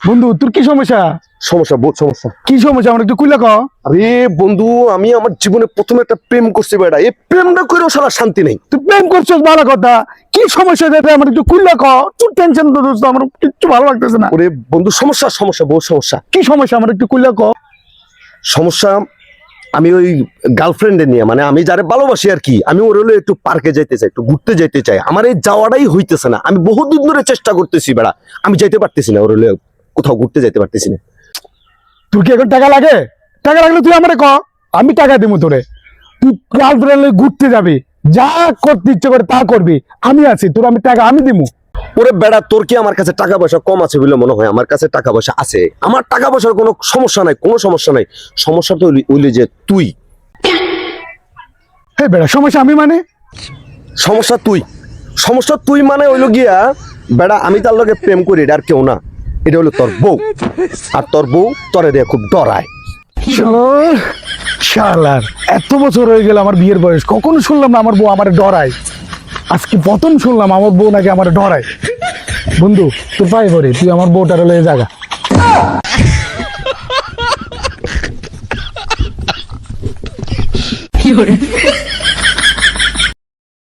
বন্ধু তোর কি সমস্যা? সমস্যা বহুত সমস্যা। কি সমস্যা আমার একটু খুলে ক। আরে বন্ধু, আমি আমার জীবনে প্রথমে একটা প্রেম করছি বেটা, এই প্রেমটা করেও শালা শান্তি নেই। তুই প্রেম করছিস ভালো কথা, কি সমস্যা যেটা আমার একটু খুলে ক। তুই টেনশন তো দোস্ত, আমার কিচ্ছু ভালো লাগতেছে না। ওরে বন্ধু, সমস্যা সমস্যা বহুত সমস্যা। কি সমস্যা আমার একটু খুলে ক। সমস্যা আমি ওই গার্লফ্রেন্ডে নিয়ে, মানে আমি যারে ভালোবাসি আর কি, আমি ওর হলো একটু পার্কে যাইতে চাই, একটু ঘুরতে যাইতে চাই। আমার এই যাওয়াটাই হইতেছে না। আমি বহুদিন ধরে চেষ্টা করতেছি বেড়া, আমি যাইতে পারতেছি না, ওর হলে কোথাও ঘুরতে যাইতে পারতেছি না। তোর কি এখন টাকা লাগে? টাকা লাগলে তুই আমারে ক, আমি টাকা দিব তোরে। তুই গার্লফ্রেন্ড ঘুরতে যাবি, যা করতে ইচ্ছে করে তা করবি, আমি আছি তোর, আমি টাকা আমি দিব। ওরে বেড়া, তোর কি আমার কাছে টাকা পয়সা কম আছে বলে মনে হয়? আমার কাছে টাকা পয়সা আছে, আমার টাকা পয়সার কোনো সমস্যা নাই, কোনো সমস্যা নাই। সমস্যা তো হইলে যে তুই। হ্যাঁ বেড়া, সমস্যা আমি মানে? সমস্যা তুই, সমস্যা তুই মানে হইলো গিয়া বেড়া, আমি তার লগে প্রেম করি, এটা আর কেউ না, এটা হলো তোর বউ। আর তোর বউ তোরে দিয়ে খুব ডরায়। শালার এত বছর হয়ে গেল আমার বিয়ের বয়স, কখনো শুনলাম না আমার বউ আমার ডরায়। আজকে প্রথম শুনলাম আমার বউ নাকি আমার ডরায়। বন্ধু তুই পাই পরে তুই আমার বউটার লয়ে জাগা। কি